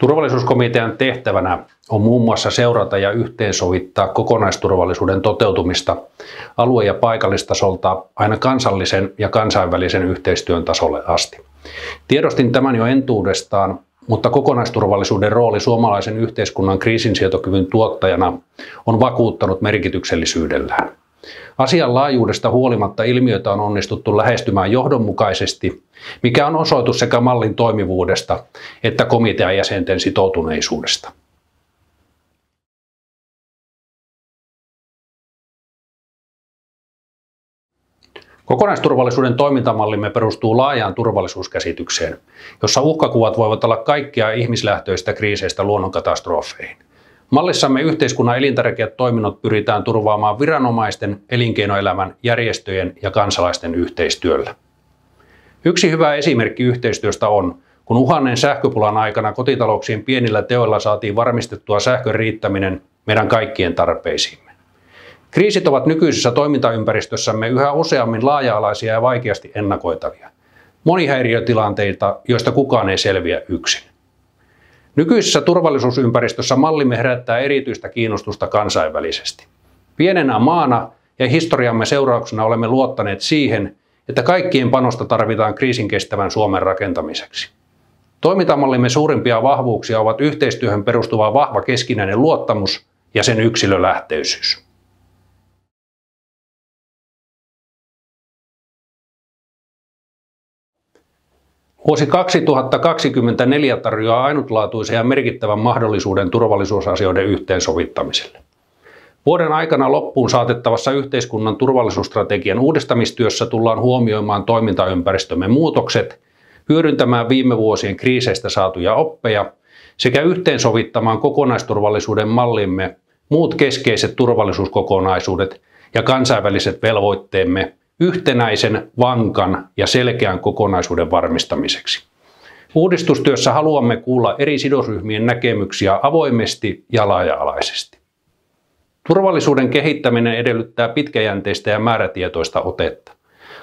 Turvallisuuskomitean tehtävänä on muun muassa seurata ja yhteensovittaa kokonaisturvallisuuden toteutumista alue- ja paikallistasolta aina kansallisen ja kansainvälisen yhteistyön tasolle asti. Tiedostin tämän jo entuudestaan, mutta kokonaisturvallisuuden rooli suomalaisen yhteiskunnan kriisinsietokyvyn tuottajana on vakuuttanut merkityksellisyydellään. Asian laajuudesta huolimatta ilmiötä on onnistuttu lähestymään johdonmukaisesti, mikä on osoitus sekä mallin toimivuudesta että komitean jäsenten sitoutuneisuudesta. Kokonaisturvallisuuden toimintamallimme perustuu laajaan turvallisuuskäsitykseen, jossa uhkakuvat voivat olla kaikkia ihmislähtöistä kriiseistä luonnonkatastrofeihin. Mallissamme yhteiskunnan elintärkeät toiminnot pyritään turvaamaan viranomaisten, elinkeinoelämän, järjestöjen ja kansalaisten yhteistyöllä. Yksi hyvä esimerkki yhteistyöstä on, kun uhanneen sähköpulan aikana kotitalouksien pienillä teoilla saatiin varmistettua sähkön riittäminen meidän kaikkien tarpeisiimme. Kriisit ovat nykyisessä toimintaympäristössämme yhä useammin laaja-alaisia ja vaikeasti ennakoitavia. Monihäiriötilanteita, joista kukaan ei selviä yksin. Nykyisessä turvallisuusympäristössä mallimme herättää erityistä kiinnostusta kansainvälisesti. Pienenä maana ja historiamme seurauksena olemme luottaneet siihen, että kaikkien panosta tarvitaan kriisinkestävän Suomen rakentamiseksi. Toimintamallimme suurimpia vahvuuksia ovat yhteistyöhön perustuva vahva keskinäinen luottamus ja sen yksilölähtöisyys. Vuosi 2024 tarjoaa ainutlaatuisen ja merkittävän mahdollisuuden turvallisuusasioiden yhteensovittamiselle. Vuoden aikana loppuun saatettavassa yhteiskunnan turvallisuusstrategian uudistamistyössä tullaan huomioimaan toimintaympäristömme muutokset, hyödyntämään viime vuosien kriiseistä saatuja oppeja sekä yhteensovittamaan kokonaisturvallisuuden mallimme muut keskeiset turvallisuuskokonaisuudet ja kansainväliset velvoitteemme yhtenäisen, vankan ja selkeän kokonaisuuden varmistamiseksi. Uudistustyössä haluamme kuulla eri sidosryhmien näkemyksiä avoimesti ja laaja-alaisesti. Turvallisuuden kehittäminen edellyttää pitkäjänteistä ja määrätietoista otetta.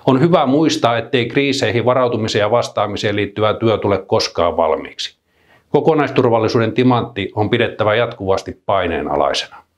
On hyvä muistaa, ettei kriiseihin varautumiseen ja vastaamiseen liittyvä työ tule koskaan valmiiksi. Kokonaisturvallisuuden timantti on pidettävä jatkuvasti paineenalaisena.